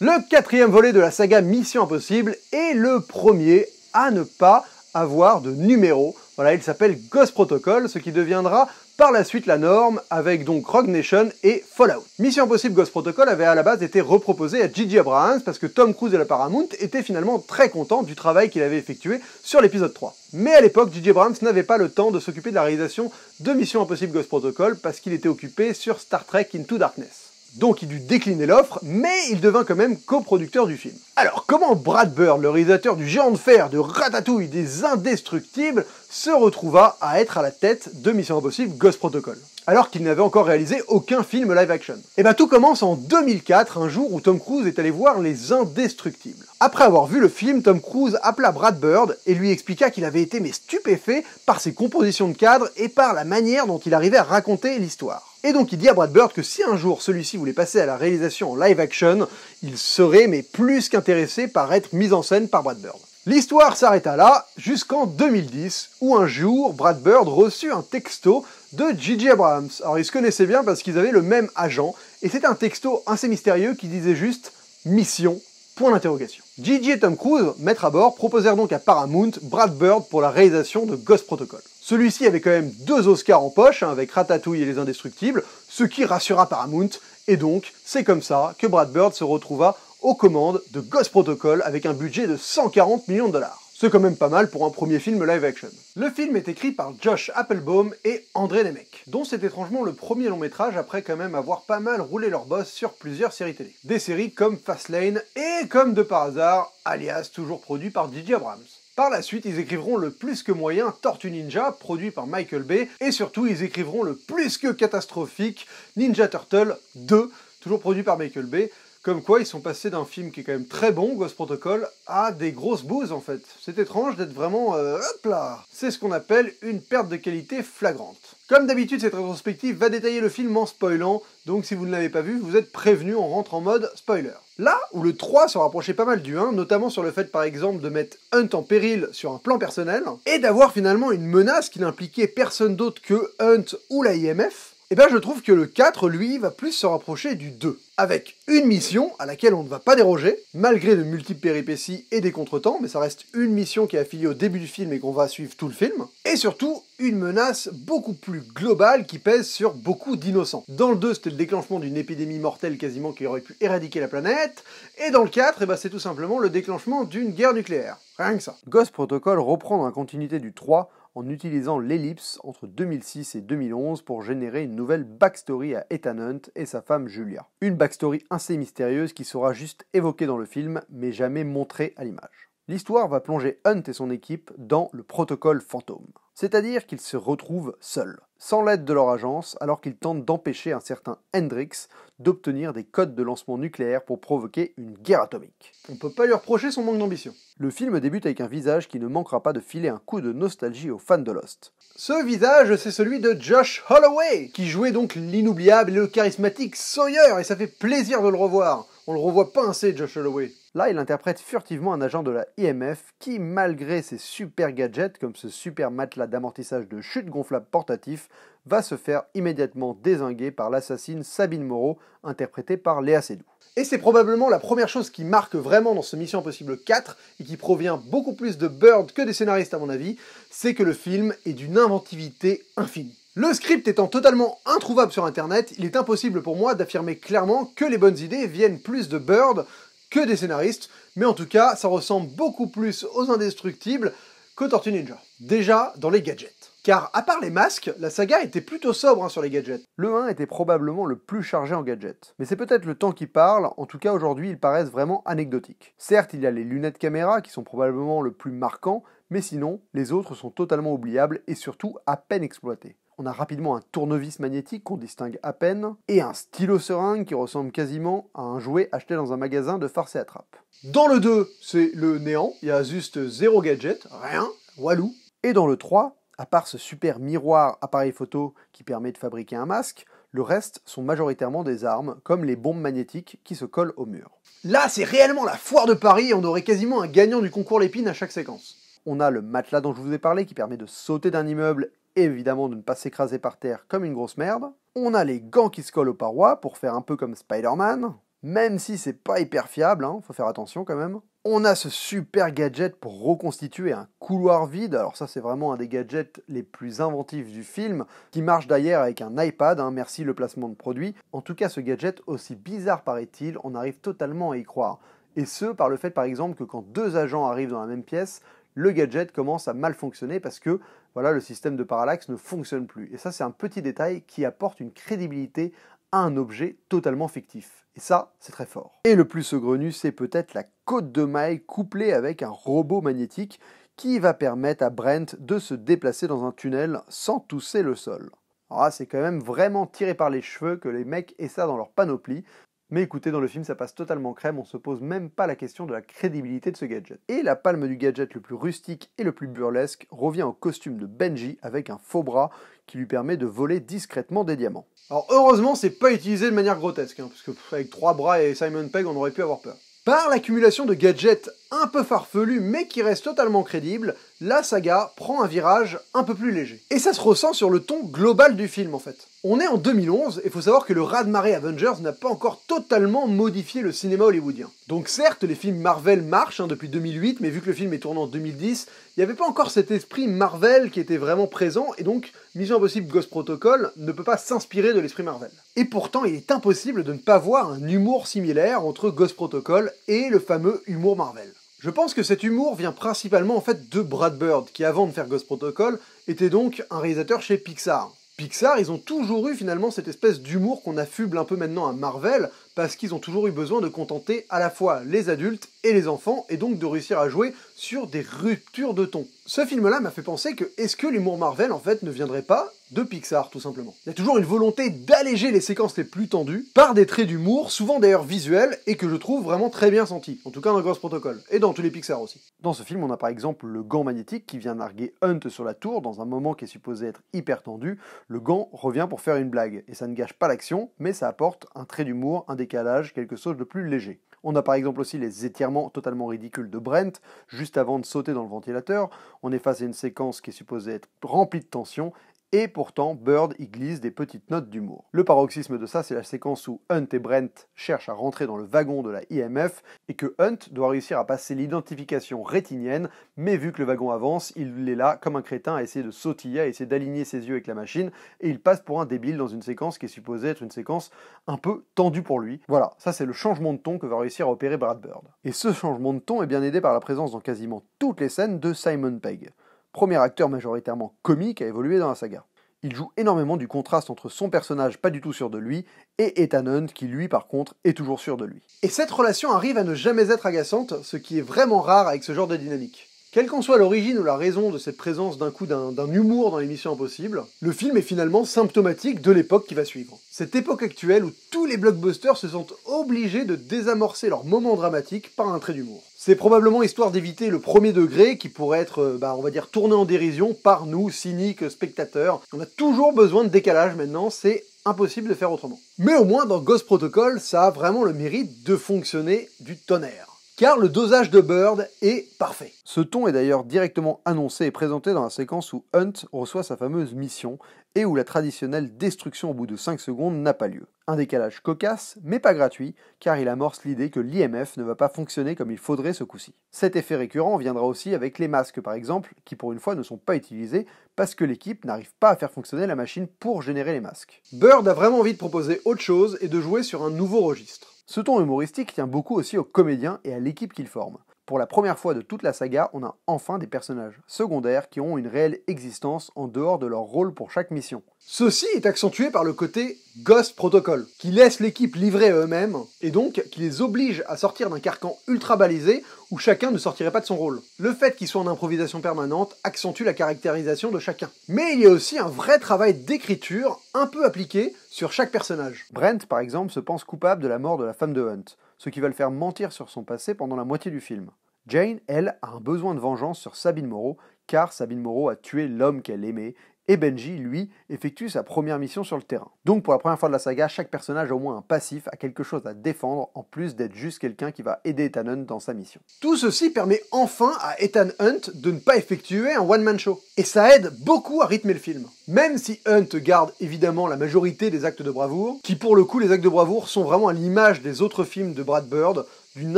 Le quatrième volet de la saga Mission Impossible est le premier à ne pas avoir de numéro. Voilà, il s'appelle Ghost Protocol, ce qui deviendra par la suite la norme avec donc Rogue Nation et Fallout. Mission Impossible Ghost Protocol avait à la base été reproposé à J.J. Abrams parce que Tom Cruise et la Paramount étaient finalement très contents du travail qu'il avait effectué sur l'épisode 3. Mais à l'époque, J.J. Abrams n'avait pas le temps de s'occuper de la réalisation de Mission Impossible Ghost Protocol parce qu'il était occupé sur Star Trek Into Darkness. Donc il dut décliner l'offre, mais il devint quand même coproducteur du film. Alors comment Brad Bird, le réalisateur du Géant de Fer, de Ratatouille, des Indestructibles, se retrouva à être à la tête de Mission Impossible Ghost Protocol, alors qu'il n'avait encore réalisé aucun film live action? Et bah tout commence en 2004, un jour où Tom Cruise est allé voir les Indestructibles. Après avoir vu le film, Tom Cruise appela Brad Bird et lui expliqua qu'il avait été stupéfait par ses compositions de cadres et par la manière dont il arrivait à raconter l'histoire. Et donc il dit à Brad Bird que si un jour celui-ci voulait passer à la réalisation en live action, il serait plus qu'intéressé par être mis en scène par Brad Bird. L'histoire s'arrêta là, jusqu'en 2010, où un jour, Brad Bird reçut un texto de J.J. Abrams. Alors ils se connaissaient bien parce qu'ils avaient le même agent, et c'était un texto assez mystérieux qui disait juste « Mission ». Point d'interrogation. J.J. et Tom Cruise, maîtres à bord, proposèrent donc à Paramount Brad Bird pour la réalisation de Ghost Protocol. Celui-ci avait quand même 2 Oscars en poche, avec Ratatouille et les Indestructibles, ce qui rassura Paramount, et donc c'est comme ça que Brad Bird se retrouva aux commandes de Ghost Protocol avec un budget de 140 millions de dollars. C'est quand même pas mal pour un premier film live action. Le film est écrit par Josh Applebaum et André Nemec, dont c'est étrangement le premier long métrage après quand même avoir pas mal roulé leur boss sur plusieurs séries télé. Des séries comme Fastlane et comme de par hasard, Alias, toujours produit par J.J. Abrams. Par la suite, ils écriveront le plus que moyen Tortue Ninja, produit par Michael Bay, et surtout ils écriveront le plus que catastrophique Ninja Turtle 2, toujours produit par Michael Bay. Comme quoi, ils sont passés d'un film qui est quand même très bon, Ghost Protocol, à des grosses bouses en fait. C'est étrange d'être vraiment... hop là. C'est ce qu'on appelle une perte de qualité flagrante. Comme d'habitude, cette rétrospective va détailler le film en spoilant, donc si vous ne l'avez pas vu, vous êtes prévenu, on rentre en mode spoiler. Là où le 3 se rapprochait pas mal du 1, notamment sur le fait par exemple de mettre Hunt en péril sur un plan personnel, et d'avoir finalement une menace qui n'impliquait personne d'autre que Hunt ou la IMF, et ben je trouve que le 4, lui, va plus se rapprocher du 2. Avec une mission à laquelle on ne va pas déroger, malgré de multiples péripéties et des contretemps, mais ça reste une mission qui est affiliée au début du film et qu'on va suivre tout le film, et surtout une menace beaucoup plus globale qui pèse sur beaucoup d'innocents. Dans le 2, c'était le déclenchement d'une épidémie mortelle quasiment qui aurait pu éradiquer la planète, et dans le 4, c'est tout simplement le déclenchement d'une guerre nucléaire. Rien que ça. Ghost Protocol reprend dans la continuité du 3 en utilisant l'ellipse entre 2006 et 2011 pour générer une nouvelle backstory à Ethan Hunt et sa femme Julia. Une backstory assez mystérieuse qui sera juste évoquée dans le film, mais jamais montrée à l'image. L'histoire va plonger Hunt et son équipe dans le protocole fantôme. C'est-à-dire qu'ils se retrouvent seuls, sans l'aide de leur agence, alors qu'ils tentent d'empêcher un certain Hendrix d'obtenir des codes de lancement nucléaire pour provoquer une guerre atomique. On peut pas lui reprocher son manque d'ambition. Le film débute avec un visage qui ne manquera pas de filer un coup de nostalgie aux fans de Lost. Ce visage, c'est celui de Josh Holloway, qui jouait donc l'inoubliable et le charismatique Sawyer, et ça fait plaisir de le revoir. On le revoit pincer, Josh Holloway. Là, il interprète furtivement un agent de la IMF qui, malgré ses super gadgets, comme ce super matelas d'amortissage de chute gonflable portatif, va se faire immédiatement dézinguer par l'assassine Sabine Moreau, interprétée par Léa Seydoux. Et c'est probablement la première chose qui marque vraiment dans ce Mission Impossible 4, et qui provient beaucoup plus de Bird que des scénaristes à mon avis, c'est que le film est d'une inventivité infinie. Le script étant totalement introuvable sur internet, il est impossible pour moi d'affirmer clairement que les bonnes idées viennent plus de Bird que des scénaristes, mais en tout cas, ça ressemble beaucoup plus aux Indestructibles qu'aux Tortues Ninja. Déjà, dans les gadgets. Car à part les masques, la saga était plutôt sobre sur les gadgets. Le 1 était probablement le plus chargé en gadgets. Mais c'est peut-être le temps qui parle, en tout cas aujourd'hui ils paraissent vraiment anecdotiques. Certes, il y a les lunettes caméra qui sont probablement le plus marquant, mais sinon, les autres sont totalement oubliables et surtout à peine exploités. On a rapidement un tournevis magnétique qu'on distingue à peine, et un stylo seringue qui ressemble quasiment à un jouet acheté dans un magasin de farce et attrape. Dans le 2, c'est le néant, il y a juste 0 gadget, rien, walou. Et dans le 3, à part ce super miroir appareil photo qui permet de fabriquer un masque, le reste sont majoritairement des armes, comme les bombes magnétiques qui se collent au mur. Là, c'est réellement la foire de Paris et on aurait quasiment un gagnant du concours Lépine à chaque séquence. On a le matelas dont je vous ai parlé qui permet de sauter d'un immeuble et évidemment de ne pas s'écraser par terre comme une grosse merde. On a les gants qui se collent aux parois pour faire un peu comme Spider-Man. même si c'est pas hyper fiable, hein, faut faire attention quand même. On a ce super gadget pour reconstituer un couloir vide, alors ça c'est vraiment un des gadgets les plus inventifs du film, qui marche d'ailleurs avec un iPad, hein, merci le placement de produit. En tout cas ce gadget, aussi bizarre paraît-il, on arrive totalement à y croire. Et ce, par le fait par exemple que quand deux agents arrivent dans la même pièce, le gadget commence à mal fonctionner parce que voilà, le système de parallaxe ne fonctionne plus. Et ça c'est un petit détail qui apporte une crédibilité à un objet totalement fictif. Et ça, c'est très fort. Et le plus saugrenu, c'est peut-être la côte de maille couplée avec un robot magnétique qui va permettre à Brent de se déplacer dans un tunnel sans tousser le sol. Alors là, c'est quand même vraiment tiré par les cheveux que les mecs aient ça dans leur panoplie. Mais écoutez, dans le film, ça passe totalement crème, on se pose même pas la question de la crédibilité de ce gadget. Et la palme du gadget le plus rustique et le plus burlesque revient au costume de Benji avec un faux bras qui lui permet de voler discrètement des diamants. Alors heureusement, c'est pas utilisé de manière grotesque, hein, parce que avec 3 bras et Simon Pegg, on aurait pu avoir peur. Par l'accumulation de gadgets un peu farfelus mais qui restent totalement crédibles, la saga prend un virage un peu plus léger. Et ça se ressent sur le ton global du film en fait. On est en 2011 et il faut savoir que le raz-de-marée Avengers n'a pas encore totalement modifié le cinéma hollywoodien. Donc certes, les films Marvel marchent depuis 2008, mais vu que le film est tourné en 2010, il n'y avait pas encore cet esprit Marvel qui était vraiment présent, et donc Mission Impossible Ghost Protocol ne peut pas s'inspirer de l'esprit Marvel. Et pourtant, il est impossible de ne pas voir un humour similaire entre Ghost Protocol et le fameux humour Marvel. Je pense que cet humour vient principalement en fait de Brad Bird, qui avant de faire Ghost Protocol, était donc un réalisateur chez Pixar. Pixar, ils ont toujours eu finalement cette espèce d'humour qu'on affuble un peu maintenant à Marvel, parce qu'ils ont toujours eu besoin de contenter à la fois les adultes et les enfants, et donc de réussir à jouer sur des ruptures de ton. Ce film-là m'a fait penser que est-ce que l'humour Marvel en fait ne viendrait pas de Pixar tout simplement. Il y a toujours une volonté d'alléger les séquences les plus tendues par des traits d'humour, souvent d'ailleurs visuels, et que je trouve vraiment très bien sentis, en tout cas dans Ghost Protocol, et dans tous les Pixar aussi. Dans ce film, on a par exemple le gant magnétique qui vient narguer Hunt sur la tour dans un moment qui est supposé être hyper tendu. Le gant revient pour faire une blague, et ça ne gâche pas l'action, mais ça apporte un trait d'humour, un décalage, quelque chose de plus léger. On a par exemple aussi les étirements totalement ridicules de Brent, juste avant de sauter dans le ventilateur. On est face à une séquence qui est supposée être remplie de tension, et pourtant Bird y glisse des petites notes d'humour. Le paroxysme de ça, c'est la séquence où Hunt et Brent cherchent à rentrer dans le wagon de la IMF, et que Hunt doit réussir à passer l'identification rétinienne, mais vu que le wagon avance, il est là comme un crétin à essayer de sautiller, à essayer d'aligner ses yeux avec la machine, et il passe pour un débile dans une séquence qui est supposée être une séquence un peu tendue pour lui. Voilà, ça c'est le changement de ton que va réussir à opérer Brad Bird. Et ce changement de ton est bien aidé par la présence dans quasiment toutes les scènes de Simon Pegg, premier acteur majoritairement comique à évoluer dans la saga. Il joue énormément du contraste entre son personnage pas du tout sûr de lui et Ethan Hunt qui lui par contre est toujours sûr de lui. Et cette relation arrive à ne jamais être agaçante, ce qui est vraiment rare avec ce genre de dynamique. Quelle qu'en soit l'origine ou la raison de cette présence d'un humour dans les Missions Impossibles, le film est finalement symptomatique de l'époque qui va suivre. Cette époque actuelle où tous les blockbusters se sentent obligés de désamorcer leur moment dramatique par un trait d'humour. C'est probablement histoire d'éviter le premier degré qui pourrait être, on va dire, tourné en dérision par nous, cyniques spectateurs. On a toujours besoin de décalage maintenant, c'est impossible de faire autrement. Mais au moins dans Ghost Protocol, ça a vraiment le mérite de fonctionner du tonnerre. Car le dosage de Bird est parfait. Ce ton est d'ailleurs directement annoncé et présenté dans la séquence où Hunt reçoit sa fameuse mission et où la traditionnelle destruction au bout de 5 secondes n'a pas lieu. Un décalage cocasse, mais pas gratuit, car il amorce l'idée que l'IMF ne va pas fonctionner comme il faudrait ce coup-ci. Cet effet récurrent viendra aussi avec les masques par exemple, qui pour une fois ne sont pas utilisés parce que l'équipe n'arrive pas à faire fonctionner la machine pour générer les masques. Bird a vraiment envie de proposer autre chose et de jouer sur un nouveau registre. Ce ton humoristique tient beaucoup aussi aux comédiens et à l'équipe qu'ils forment. Pour la première fois de toute la saga, on a enfin des personnages secondaires qui ont une réelle existence en dehors de leur rôle pour chaque mission. Ceci est accentué par le côté Ghost Protocol, qui laisse l'équipe livrée à eux-mêmes, et donc qui les oblige à sortir d'un carcan ultra balisé où chacun ne sortirait pas de son rôle. Le fait qu'ils soient en improvisation permanente accentue la caractérisation de chacun. Mais il y a aussi un vrai travail d'écriture un peu appliqué sur chaque personnage. Brent, par exemple, se pense coupable de la mort de la femme de Hunt, ce qui va le faire mentir sur son passé pendant la moitié du film. Jane, elle, a un besoin de vengeance sur Sabine Moreau, car Sabine Moreau a tué l'homme qu'elle aimait, et Benji, lui, effectue sa première mission sur le terrain. Donc pour la première fois de la saga, chaque personnage a au moins un passif, a quelque chose à défendre, en plus d'être juste quelqu'un qui va aider Ethan Hunt dans sa mission. Tout ceci permet enfin à Ethan Hunt de ne pas effectuer un one-man show. Et ça aide beaucoup à rythmer le film. Même si Hunt garde évidemment la majorité des actes de bravoure, qui pour le coup les actes de bravoure sont vraiment à l'image des autres films de Brad Bird, d'une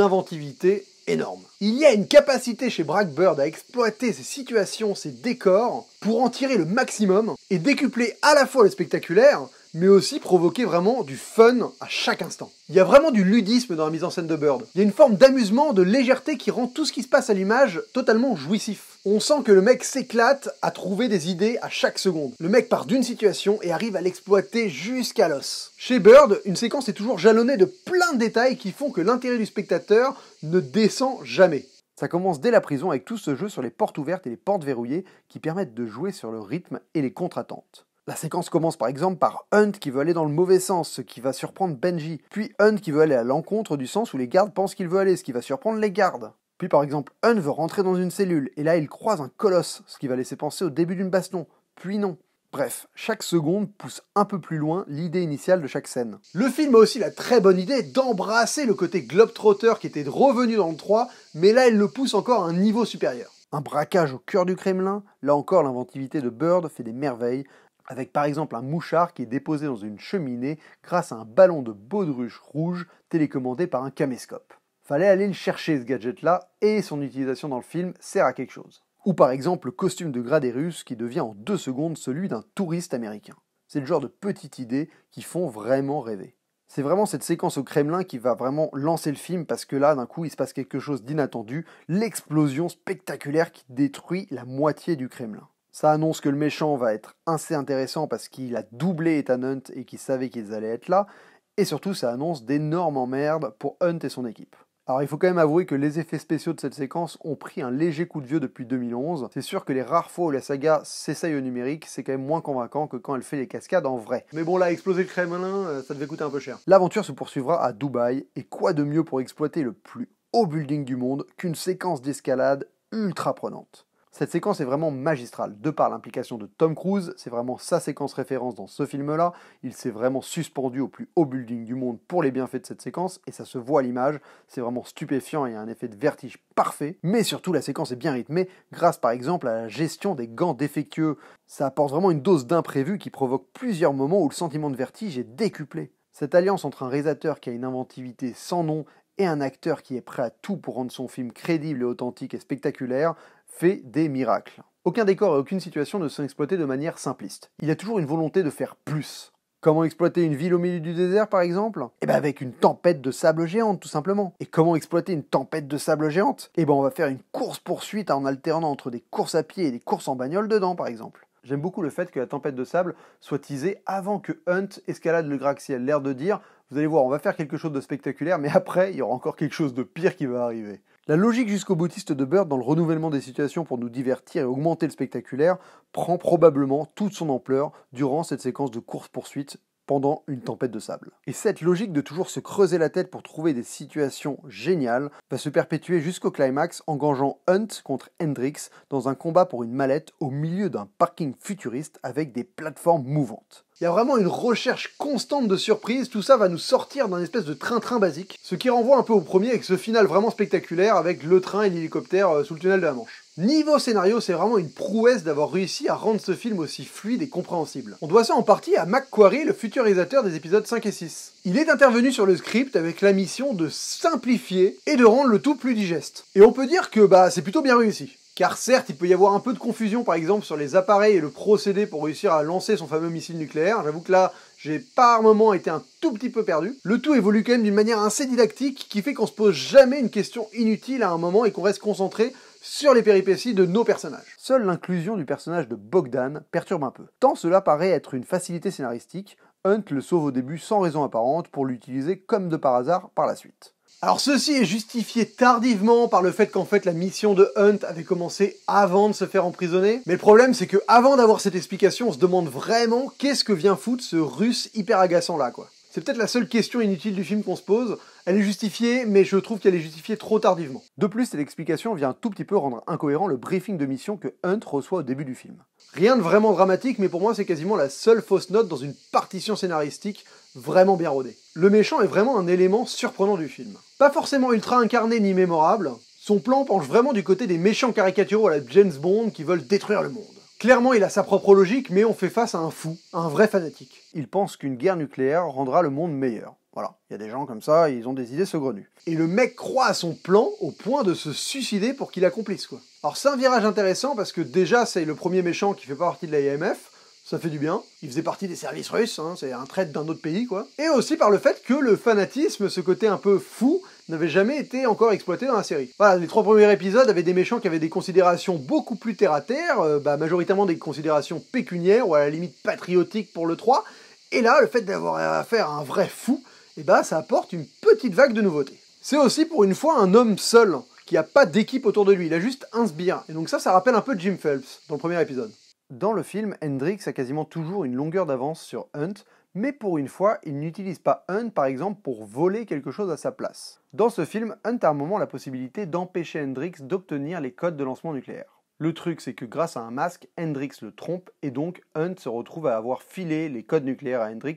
inventivité énorme. Il y a une capacité chez Brad Bird à exploiter ces situations, ces décors, pour en tirer le maximum et décupler à la fois le spectaculaire, mais aussi provoquer vraiment du fun à chaque instant. Il y a vraiment du ludisme dans la mise en scène de Bird. Il y a une forme d'amusement, de légèreté qui rend tout ce qui se passe à l'image totalement jouissif. On sent que le mec s'éclate à trouver des idées à chaque seconde. Le mec part d'une situation et arrive à l'exploiter jusqu'à l'os. Chez Bird, une séquence est toujours jalonnée de plein de détails qui font que l'intérêt du spectateur ne descend jamais. Ça commence dès la prison avec tout ce jeu sur les portes ouvertes et les portes verrouillées qui permettent de jouer sur le rythme et les contre-attentes. La séquence commence par exemple par Hunt qui veut aller dans le mauvais sens, ce qui va surprendre Benji. Puis Hunt qui veut aller à l'encontre du sens où les gardes pensent qu'il veut aller, ce qui va surprendre les gardes. Puis par exemple, Hunt veut rentrer dans une cellule, et là il croise un colosse, ce qui va laisser penser au début d'une baston. Puis non. Bref, chaque seconde pousse un peu plus loin l'idée initiale de chaque scène. Le film a aussi la très bonne idée d'embrasser le côté globetrotter qui était revenu dans le 3, mais là il le pousse encore à un niveau supérieur. Un braquage au cœur du Kremlin, là encore l'inventivité de Bird fait des merveilles, avec par exemple un mouchard qui est déposé dans une cheminée grâce à un ballon de baudruche rouge télécommandé par un caméscope. Fallait aller le chercher ce gadget-là, et son utilisation dans le film sert à quelque chose. Ou par exemple le costume de Gradérus qui devient en 2 secondes celui d'un touriste américain. C'est le genre de petites idées qui font vraiment rêver. C'est vraiment cette séquence au Kremlin qui va vraiment lancer le film parce que là d'un coup il se passe quelque chose d'inattendu, l'explosion spectaculaire qui détruit la moitié du Kremlin. Ça annonce que le méchant va être assez intéressant parce qu'il a doublé Ethan Hunt et qu'il savait qu'ils allaient être là, et surtout ça annonce d'énormes emmerdes pour Hunt et son équipe. Alors il faut quand même avouer que les effets spéciaux de cette séquence ont pris un léger coup de vieux depuis 2011. C'est sûr que les rares fois où la saga s'essaye au numérique, c'est quand même moins convaincant que quand elle fait les cascades en vrai. Mais bon là, exploser le Kremlin, ça devait coûter un peu cher. L'aventure se poursuivra à Dubaï, et quoi de mieux pour exploiter le plus haut building du monde qu'une séquence d'escalade ultra prenante. Cette séquence est vraiment magistrale, de par l'implication de Tom Cruise, c'est vraiment sa séquence référence dans ce film-là, il s'est vraiment suspendu au plus haut building du monde pour les bienfaits de cette séquence, et ça se voit à l'image, c'est vraiment stupéfiant et il y a un effet de vertige parfait, mais surtout la séquence est bien rythmée, grâce par exemple à la gestion des gants défectueux. Ça apporte vraiment une dose d'imprévu qui provoque plusieurs moments où le sentiment de vertige est décuplé. Cette alliance entre un réalisateur qui a une inventivité sans nom et un acteur qui est prêt à tout pour rendre son film crédible et authentique et spectaculaire, fait des miracles. Aucun décor et aucune situation ne sont exploités de manière simpliste. Il y a toujours une volonté de faire plus. Comment exploiter une ville au milieu du désert par exemple ? Eh ben avec une tempête de sable géante tout simplement. Et comment exploiter une tempête de sable géante ? Eh ben on va faire une course-poursuite en alternant entre des courses à pied et des courses en bagnole dedans par exemple. J'aime beaucoup le fait que la tempête de sable soit teasée avant que Hunt escalade le gratte-ciel, l'air de dire « Vous allez voir, on va faire quelque chose de spectaculaire, mais après, il y aura encore quelque chose de pire qui va arriver ». La logique jusqu'au boutiste de Bird dans le renouvellement des situations pour nous divertir et augmenter le spectaculaire prend probablement toute son ampleur durant cette séquence de course-poursuite pendant une tempête de sable. Et cette logique de toujours se creuser la tête pour trouver des situations géniales va se perpétuer jusqu'au climax, engageant Hunt contre Hendrix dans un combat pour une mallette au milieu d'un parking futuriste avec des plateformes mouvantes. Il y a vraiment une recherche constante de surprises, tout ça va nous sortir d'un espèce de train-train basique, ce qui renvoie un peu au premier avec ce final vraiment spectaculaire avec le train et l'hélicoptère sous le tunnel de la Manche. Niveau scénario, c'est vraiment une prouesse d'avoir réussi à rendre ce film aussi fluide et compréhensible. On doit ça en partie à McQuarrie, le futur réalisateur des épisodes 5 et 6. Il est intervenu sur le script avec la mission de simplifier et de rendre le tout plus digeste. Et on peut dire que c'est plutôt bien réussi. Car certes, il peut y avoir un peu de confusion par exemple sur les appareils et le procédé pour réussir à lancer son fameux missile nucléaire. J'avoue que là, j'ai par moments été un tout petit peu perdu. Le tout évolue quand même d'une manière assez didactique qui fait qu'on se pose jamais une question inutile à un moment et qu'on reste concentré sur les péripéties de nos personnages. Seule l'inclusion du personnage de Bogdan perturbe un peu. Tant cela paraît être une facilité scénaristique, Hunt le sauve au début sans raison apparente pour l'utiliser comme de par hasard par la suite. Alors ceci est justifié tardivement par le fait qu'en fait la mission de Hunt avait commencé avant de se faire emprisonner. Mais le problème c'est que avant d'avoir cette explication, on se demande vraiment qu'est-ce que vient foutre ce russe hyper agaçant là quoi. C'est peut-être la seule question inutile du film qu'on se pose. Elle est justifiée, mais je trouve qu'elle est justifiée trop tardivement. De plus, cette explication vient un tout petit peu rendre incohérent le briefing de mission que Hunt reçoit au début du film. Rien de vraiment dramatique, mais pour moi c'est quasiment la seule fausse note dans une partition scénaristique vraiment bien rodée. Le méchant est vraiment un élément surprenant du film. Pas forcément ultra incarné ni mémorable, son plan penche vraiment du côté des méchants caricaturaux à la James Bond qui veulent détruire le monde. Clairement, il a sa propre logique, mais on fait face à un fou, un vrai fanatique. Il pense qu'une guerre nucléaire rendra le monde meilleur. Voilà, il y a des gens comme ça, ils ont des idées saugrenues. Et le mec croit à son plan au point de se suicider pour qu'il accomplisse, quoi. Alors c'est un virage intéressant parce que déjà c'est le premier méchant qui fait pas partie de l'IMF, ça fait du bien. Il faisait partie des services russes, hein, c'est un traître d'un autre pays, quoi. Et aussi par le fait que le fanatisme, ce côté un peu fou, n'avait jamais été encore exploité dans la série. Voilà, les 3 premiers épisodes avaient des méchants qui avaient des considérations beaucoup plus terre-à-terre, majoritairement des considérations pécuniaires ou à la limite patriotiques pour le 3, et là, le fait d'avoir affaire à un vrai fou, ça apporte une petite vague de nouveautés. C'est aussi pour une fois un homme seul, qui a pas d'équipe autour de lui, il a juste un sbire, et donc ça rappelle un peu Jim Phelps, dans le premier épisode. Dans le film, Hendrix a quasiment toujours une longueur d'avance sur Hunt, mais pour une fois, il n'utilise pas Hunt par exemple pour voler quelque chose à sa place. Dans ce film, Hunt a à un moment la possibilité d'empêcher Hendrix d'obtenir les codes de lancement nucléaire. Le truc, c'est que grâce à un masque, Hendrix le trompe et donc Hunt se retrouve à avoir filé les codes nucléaires à Hendrix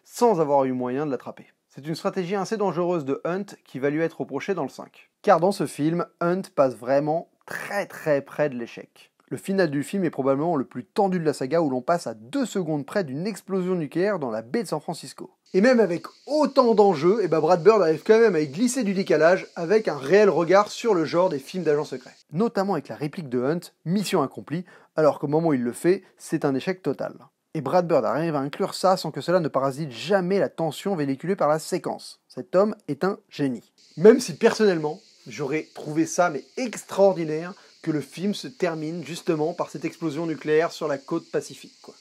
sans avoir eu moyen de l'attraper. C'est une stratégie assez dangereuse de Hunt qui va lui être reprochée dans le 5. Car dans ce film, Hunt passe vraiment très près de l'échec. Le final du film est probablement le plus tendu de la saga où l'on passe à 2 secondes près d'une explosion nucléaire dans la baie de San Francisco. Et même avec autant d'enjeux, Brad Bird arrive quand même à y glisser du décalage avec un réel regard sur le genre des films d'agents secrets. Notamment avec la réplique de Hunt, mission accomplie, alors qu'au moment où il le fait, c'est un échec total. Et Brad Bird arrive à inclure ça sans que cela ne parasite jamais la tension véhiculée par la séquence. Cet homme est un génie. Même si personnellement, j'aurais trouvé ça mais extraordinaire que le film se termine justement par cette explosion nucléaire sur la côte pacifique, quoi.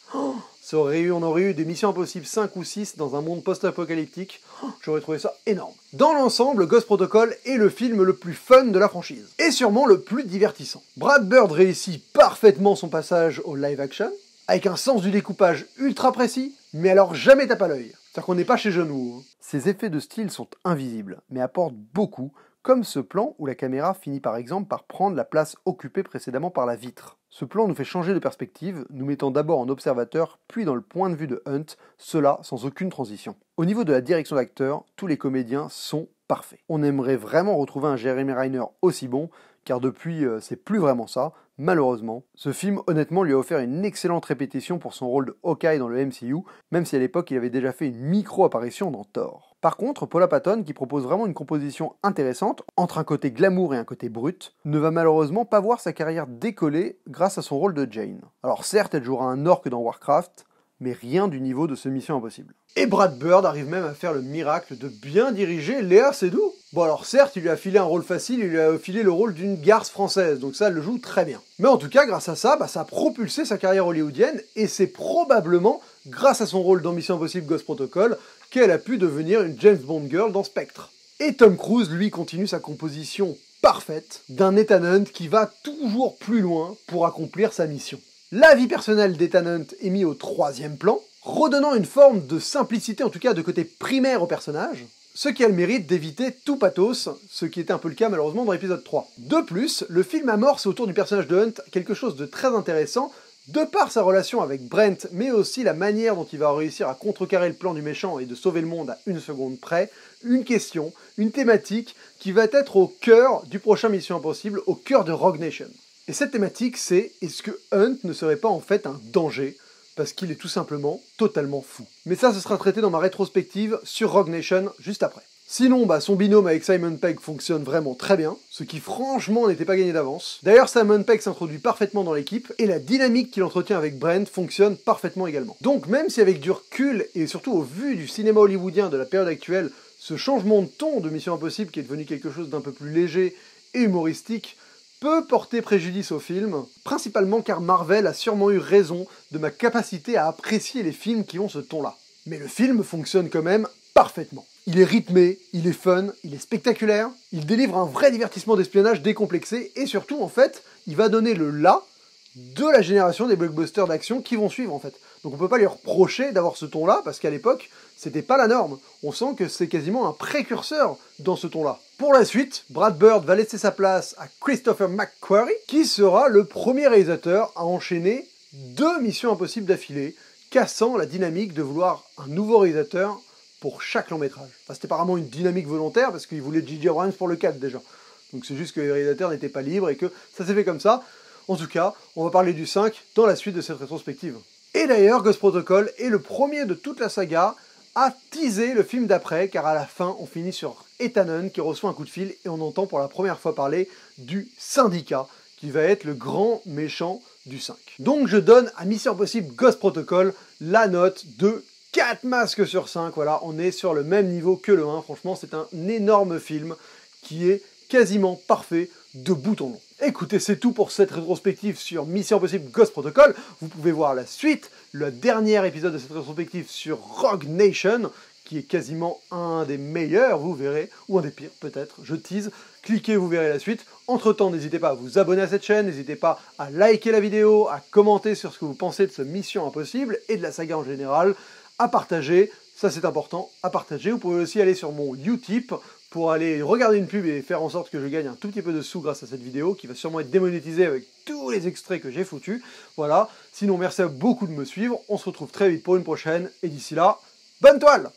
On aurait eu des Missions Impossibles 5 ou 6 dans un monde post-apocalyptique, j'aurais trouvé ça énorme. Dans l'ensemble, Ghost Protocol est le film le plus fun de la franchise, et sûrement le plus divertissant. Brad Bird réussit parfaitement son passage au live action, avec un sens du découpage ultra précis, mais alors jamais tape à l'œil. C'est-à-dire qu'on n'est pas chez John Woo. Ces effets de style sont invisibles, mais apportent beaucoup, comme ce plan où la caméra finit par exemple par prendre la place occupée précédemment par la vitre. Ce plan nous fait changer de perspective, nous mettant d'abord en observateur, puis dans le point de vue de Hunt, cela sans aucune transition. Au niveau de la direction d'acteur, tous les comédiens sont parfaits. On aimerait vraiment retrouver un Jeremy Renner aussi bon, car depuis, c'est plus vraiment ça, malheureusement. Ce film, honnêtement, lui a offert une excellente répétition pour son rôle de Hawkeye dans le MCU, même si à l'époque il avait déjà fait une micro-apparition dans Thor. Par contre, Paula Patton, qui propose vraiment une composition intéressante, entre un côté glamour et un côté brut, ne va malheureusement pas voir sa carrière décoller grâce à son rôle de Jane. Alors certes, elle jouera un orc dans Warcraft, mais rien du niveau de ce Mission Impossible. Et Brad Bird arrive même à faire le miracle de bien diriger Léa Seydoux. Bon alors certes, il lui a filé un rôle facile, il lui a filé le rôle d'une garce française, donc ça, elle le joue très bien. Mais en tout cas, grâce à ça, ça a propulsé sa carrière hollywoodienne, et c'est probablement grâce à son rôle dans Mission Impossible Ghost Protocol qu'elle a pu devenir une James Bond girl dans Spectre. Et Tom Cruise, lui, continue sa composition parfaite d'un Ethan Hunt qui va toujours plus loin pour accomplir sa mission. La vie personnelle d'Ethan Hunt est mise au 3e plan, redonnant une forme de simplicité, en tout cas de côté primaire au personnage, ce qui a le mérite d'éviter tout pathos, ce qui était un peu le cas malheureusement dans l'épisode 3. De plus, le film amorce autour du personnage de Hunt quelque chose de très intéressant, de par sa relation avec Brent, mais aussi la manière dont il va réussir à contrecarrer le plan du méchant et de sauver le monde à 1 seconde près, une question, une thématique qui va être au cœur du prochain Mission Impossible, au cœur de Rogue Nation. Et cette thématique, c'est est-ce que Hunt ne serait pas en fait un danger parce qu'il est tout simplement totalement fou. Mais ça, ce sera traité dans ma rétrospective sur Rogue Nation juste après. Sinon, son binôme avec Simon Pegg fonctionne vraiment très bien, ce qui franchement n'était pas gagné d'avance. D'ailleurs, Simon Pegg s'introduit parfaitement dans l'équipe, et la dynamique qu'il entretient avec Brent fonctionne parfaitement également. Donc même si avec du recul, et surtout au vu du cinéma hollywoodien de la période actuelle, ce changement de ton de Mission Impossible qui est devenu quelque chose d'un peu plus léger et humoristique, peut porter préjudice au film, principalement car Marvel a sûrement eu raison de ma capacité à apprécier les films qui ont ce ton-là. Mais le film fonctionne quand même parfaitement. Il est rythmé, il est fun, il est spectaculaire, il délivre un vrai divertissement d'espionnage décomplexé, et surtout, en fait, il va donner le là de la génération des blockbusters d'action qui vont suivre, en fait. Donc on peut pas lui reprocher d'avoir ce ton-là, parce qu'à l'époque, c'était pas la norme. On sent que c'est quasiment un précurseur dans ce ton-là. Pour la suite, Brad Bird va laisser sa place à Christopher McQuarrie, qui sera le premier réalisateur à enchaîner 2 Missions Impossibles d'affilée, cassant la dynamique de vouloir un nouveau réalisateur pour chaque long métrage. Enfin, c'était apparemment une dynamique volontaire, parce qu'il voulait J.J. Abrams pour le 4 déjà. Donc c'est juste que les réalisateurs n'étaient pas libres et que ça s'est fait comme ça. En tout cas, on va parler du 5 dans la suite de cette rétrospective. Et d'ailleurs, Ghost Protocol est le premier de toute la saga à teaser le film d'après, car à la fin, on finit sur Ethan Hunt qui reçoit un coup de fil et on entend pour la première fois parler du syndicat, qui va être le grand méchant du 5. Donc je donne à Mission Impossible Ghost Protocol la note de 4 masques sur 5. Voilà, on est sur le même niveau que le 1. Franchement, c'est un énorme film qui est quasiment parfait de bout en long. Écoutez, c'est tout pour cette rétrospective sur Mission Impossible Ghost Protocol. Vous pouvez voir la suite, le dernier épisode de cette rétrospective sur Rogue Nation, qui est quasiment un des meilleurs, vous verrez, ou un des pires peut-être, je tease. Cliquez, vous verrez la suite. Entre-temps, n'hésitez pas à vous abonner à cette chaîne, n'hésitez pas à liker la vidéo, à commenter sur ce que vous pensez de ce Mission Impossible et de la saga en général, à partager, ça c'est important, à partager. Vous pouvez aussi aller sur mon Utip pour aller regarder une pub et faire en sorte que je gagne un tout petit peu de sous grâce à cette vidéo, qui va sûrement être démonétisée avec tous les extraits que j'ai foutus. Voilà, sinon merci à beaucoup de me suivre, on se retrouve très vite pour une prochaine, et d'ici là, bonne toile!